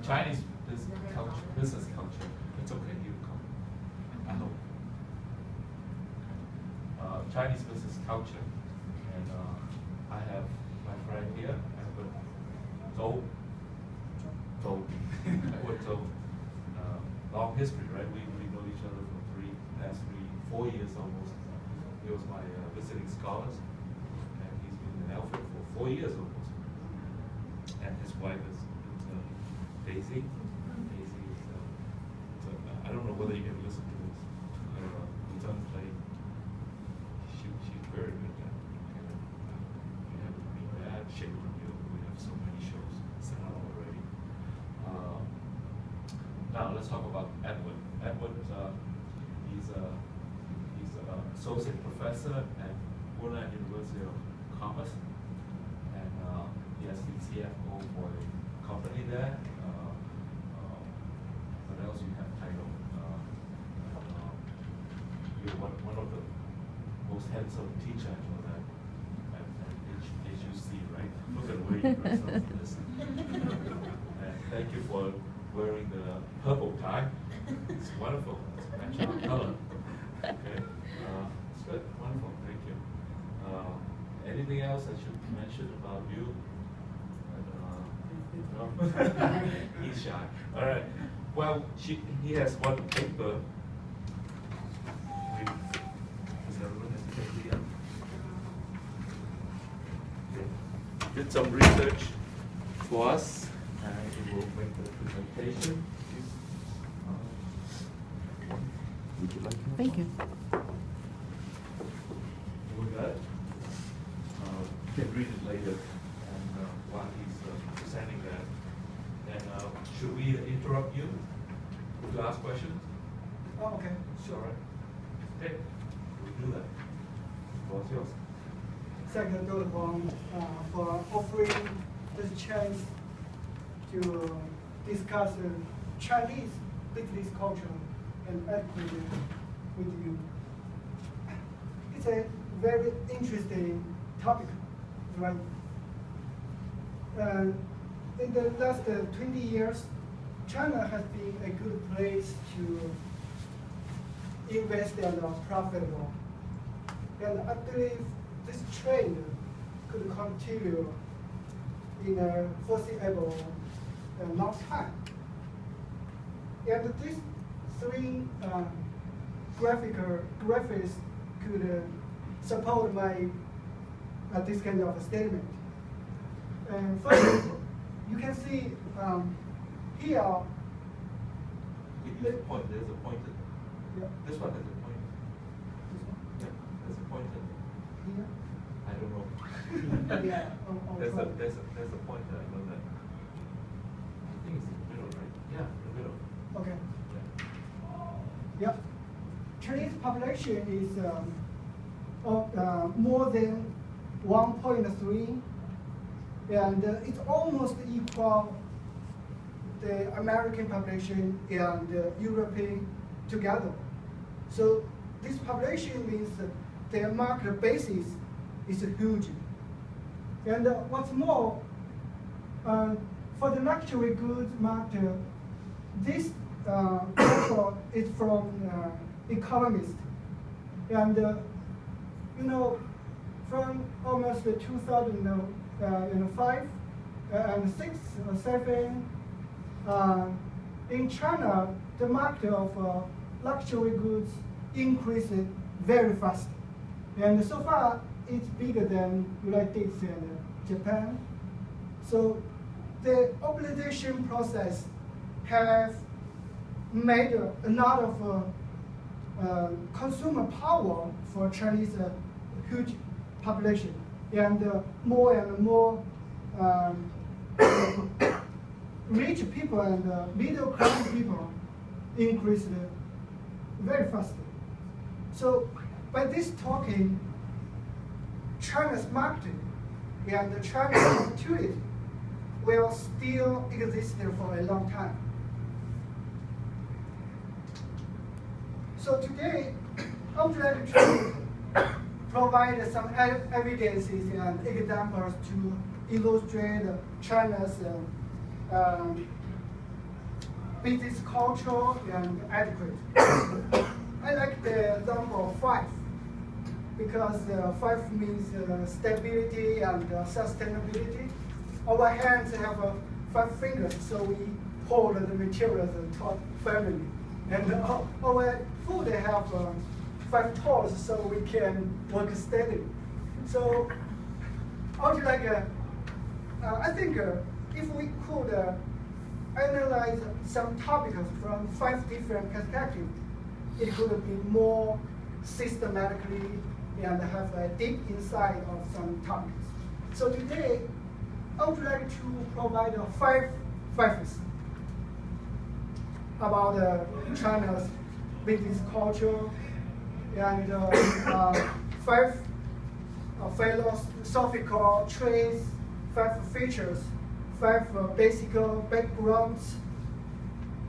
Chinese business culture. It's okay, you come. I hope. Chinese business culture, and I have my friend here, Alfred Zhou. Zhou. Long history, right? We know each other for past 4 years almost. He was my visiting scholars, and he's been in Alfred for 4 years almost. And his wife is Daisy. Daisy is, I don't know whether you can listen to this, her return play. She's very good at we have to be bad shape on you. We have so many shows set up already. Now let's talk about Edward. Edward, he's an associate professor at Hunan University of Commerce, and he has been CFO for a company there. What else you have title? You're one of the most handsome teacher I know that at HUC, right? Look at the way you dress up for this. And thank you for wearing the purple tie. It's wonderful. It's matching our color. Okay. It's good. Wonderful. Thank you. Anything else I should mention about you? No? He's shy. All right. Well, he has one paper. Did some research for us, and he will make the presentation. Would you like to? Thank you. With that, you can read it later, and while he's presenting that. And should we interrupt you to ask questions? Oh, okay. Sure. Okay, we'll do that. What's yours? Thank you, Dr. Wang, for offering this chance to discuss Chinese business culture and etiquette with you. It's a very interesting topic, right? In the last 20 years, China has been a good place to invest and profitable. And I believe this trend could continue in a foreseeable long time. And these three graphics could support my this kind of statement. First, you can see here. There's a pointer. Yeah. This one has a pointer. This one? Yeah, there's a pointer. Here? I don't know. Yeah. There's a pointer. I know that. I think it's in the middle, right? Yeah, in the middle. Okay. Yeah. Yeah. Chinese population is more than 1.3, and it's almost equal the American population and European together. So this population means their market basis is huge. And what's more, for the luxury goods market, this paper is from Economist. And from almost 2005 and 6 or 7, in China, the market of luxury goods increased very fast. And so far, it's bigger than United States and Japan. So the urbanization process have made a lot of consumer power for Chinese huge population, and more rich people and middle class people increased very fast. So by this talking, China's market and China's opportunity will still exist for a long time. So today, I would like to provide some evidences and examples to illustrate China's business culture and etiquette. I like the number 5 because 5 means stability and sustainability. Our hands have 5 fingers, so we hold the materials firmly. And our foot have 5 toes, so we can work steadily. So I would like, I think if we could analyze some topics from 5 different perspectives, it could be more systematically and have a deep insight of some topics. So today, I would like to provide 5 facts about China's business culture and 5 philosophical traits, 5 features, 5 basic backgrounds,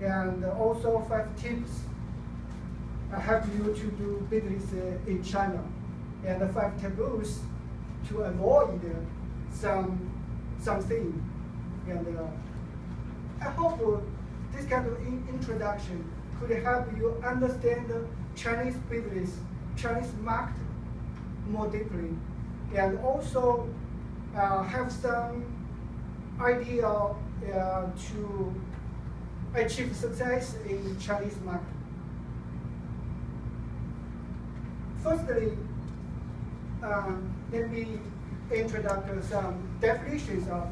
and also 5 tips help you to do business in China, and 5 taboos to avoid something. And I hope this kind of introduction could help you understand Chinese business, Chinese market more deeply, and also have some idea to achieve success in the Chinese market. Firstly, let me introduce some definitions of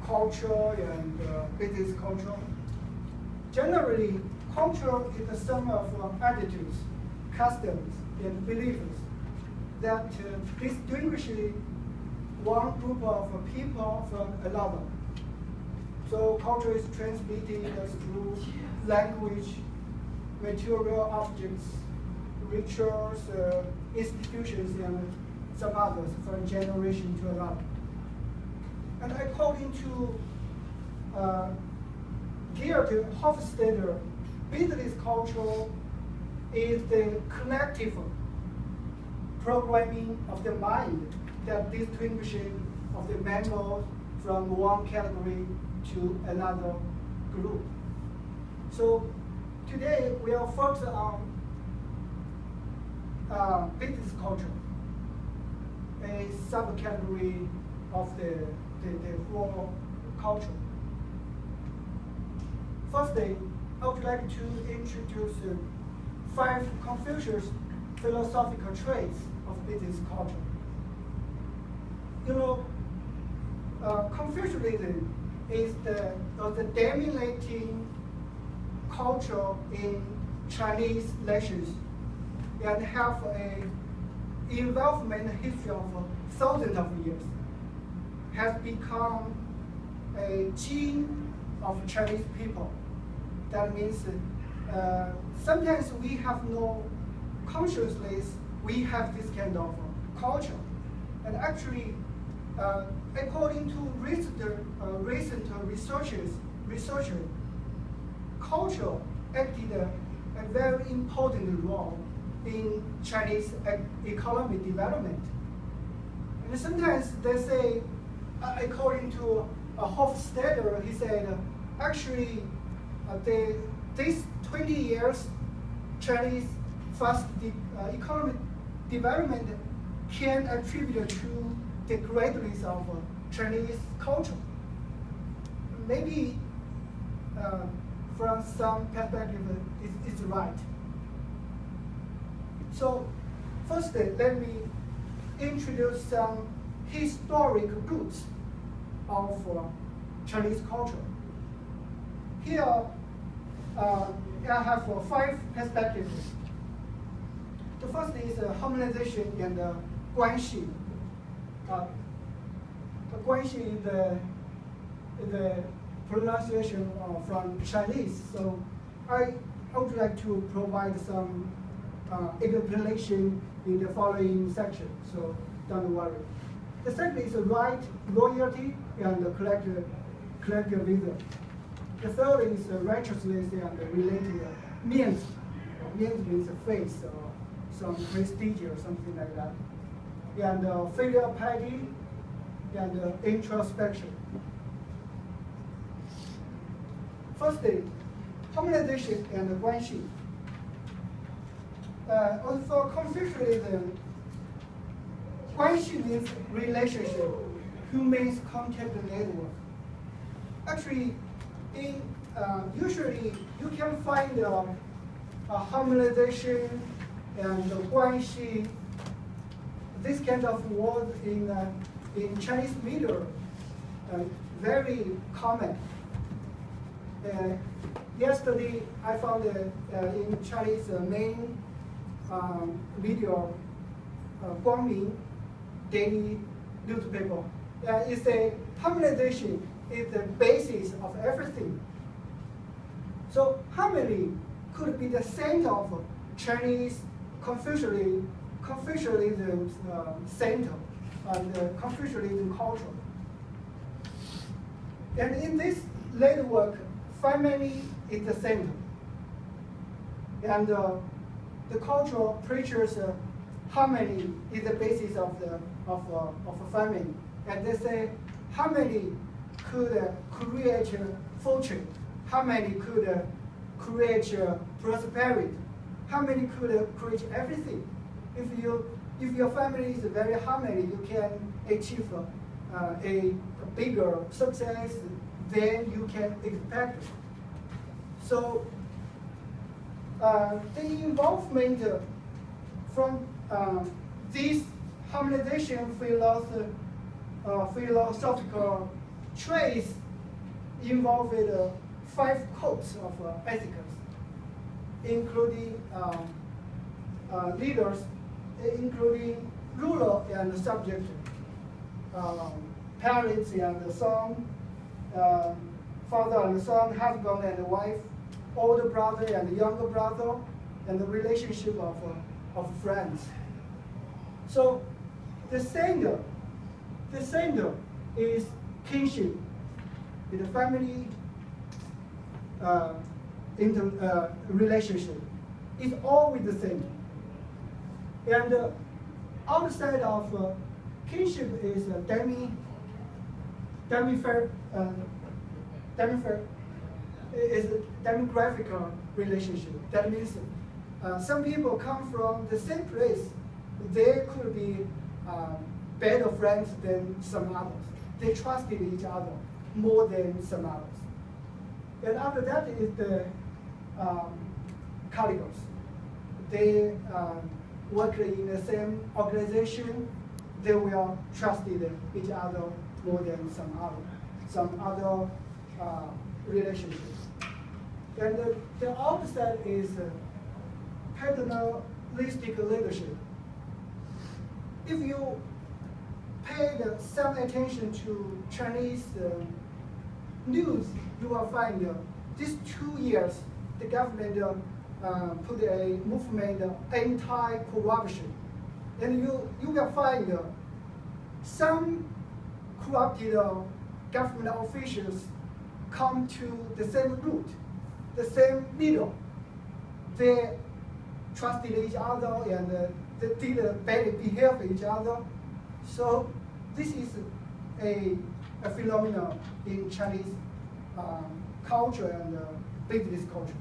culture and business culture. Generally, culture is the sum of attitudes, customs, and beliefs that distinguish one group of people from another. So culture is transmitted through language, material objects, rituals, institutions, and some others from generation to another. And according to Geert Hofstadter, business culture is the collective programming of the mind that distinguishes of the members from one category to another group. So today we are focused on business culture, a subcategory of the whole culture. Firstly, I would like to introduce 5 Confucius philosophical traits of business culture. You know, Confucianism is the dominating culture in Chinese nations and have a involvement history of thousands of years, has become a gene of Chinese people. That means sometimes we have no consciousness, we have this kind of culture. And actually, according to recent researchers, culture acted a very important role in Chinese economic development. And sometimes they say, according to Hofstadter, he said, actually, these 20 years, Chinese fast economic development can attribute to the greatness of Chinese culture. Maybe from some perspective, it's right. So, first, let me introduce some historic roots of Chinese culture. Here, I have 5 perspectives. The first is harmonization and guanxi. Guanxi is the pronunciation from Chinese. So I would like to provide some explanation in the following section. So don't worry. The second is right, loyalty, and collectivism. The third is righteousness and related means. Means means faith or some prestige or something like that. And filial piety and introspection. Firstly, harmonization and guanxi. Also, Confucianism, guanxi means relationship, humans contact network. Actually, usually you can find a harmonization and guanxi, this kind of word in Chinese media, very common. Yesterday, I found in Chinese main media, Guangming daily newspaper. It's a harmonization is the basis of everything. So harmony could be the center of Chinese Confucianism center and Confucianism culture. And in this later work, family is the center. And the culture preaches harmony is the basis of a family. And they say harmony could create fortune. Harmony could create prosperity. Harmony could create everything. If your family is very harmony, you can achieve a bigger success than you can expect. So the involvement from this harmonization philosophical traits involved 5 codes of ethics, including leaders, including ruler and subject, parents and son, father and son, husband and wife, older brother and younger brother, and the relationship of friends. So the center is kinship, in the family relationship. It's always the same. And outside of kinship is is a demographic relationship. That means some people come from the same place. They could be better friends than some others. They trusted each other more than some others. And after that is the colleagues. They work in the same organization. They will trust each other more than some other relationships. And the opposite is paternalistic leadership. If you paid some attention to Chinese news, you will find these 2 years the government put a movement anti-corruption, and you will find some corrupted government officials come to the same route, the same middle. They trusted each other and they did badly behave each other. So this is a phenomenon in Chinese culture and business culture.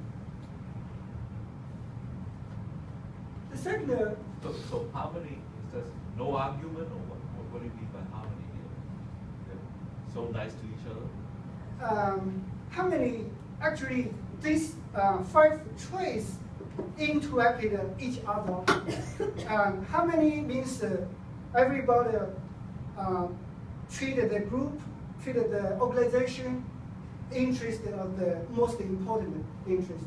The second. So harmony is just no argument, or what do you mean by harmony here? They're so nice to each other. Harmony, actually, these 5 traits interacted each other. Harmony means everybody treated the group, treated the organization, interest of the most important interest,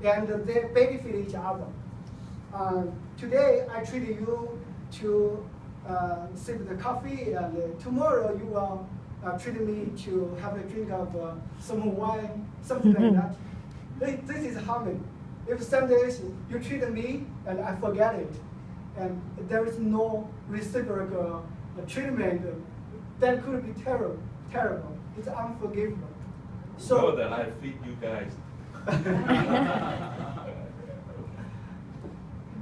and they benefit each other. Today I treat you to sip the coffee, and tomorrow you will treat me to have a drink of some wine, something like that. This is harmony. If some days you treat me and I forget it, and there is no reciprocal treatment, that could be terrible. It's unforgivable. So that I feed you guys.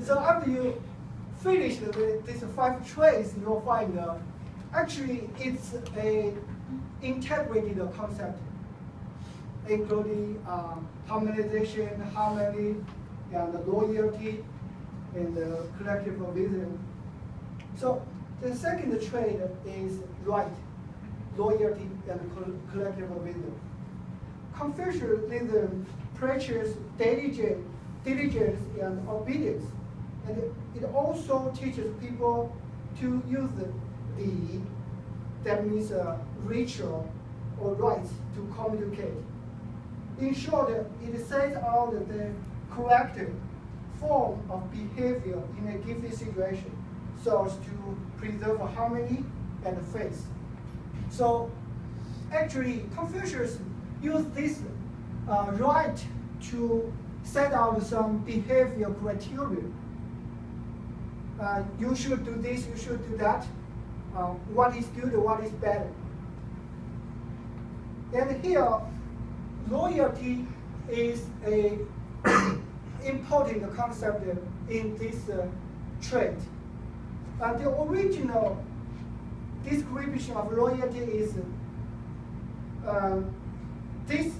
So after you finish these 5 traits, you'll find actually it's a integrated concept. including harmonization, harmony, and loyalty, and collective wisdom. So the second trait is right, loyalty, and collective wisdom. Confucianism preaches diligence and obedience, and it also teaches people to use the that means ritual or rites to communicate. In short, it sets out the correct form of behavior in a given situation so as to preserve harmony and faith. So actually, Confucius used this right to set out some behavior criteria. You should do this, you should do that. What is good, what is bad. And here, loyalty is a important concept in this trait. And the original description of loyalty is this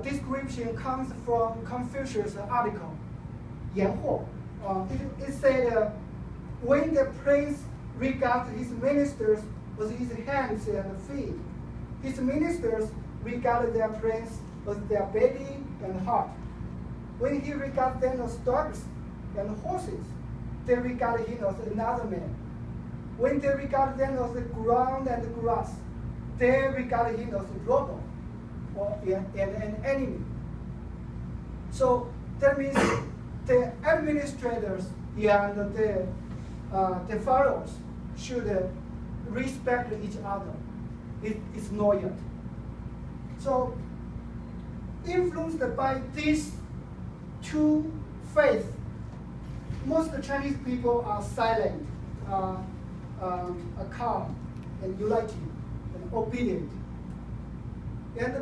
description comes from Confucius' article, Jiahua. It said, when the prince regards his ministers with his hands and feet, his ministers regard their prince with their belly and heart. When he regards them as dogs and horses, they regard him as another man. When they regard them as the ground and the grass, they regard him as a robber or an enemy. So that means the administrators and the followers should respect each other. It's loyalty. So influenced by these two faiths, most Chinese people are silent, calm, and united, and obedient. And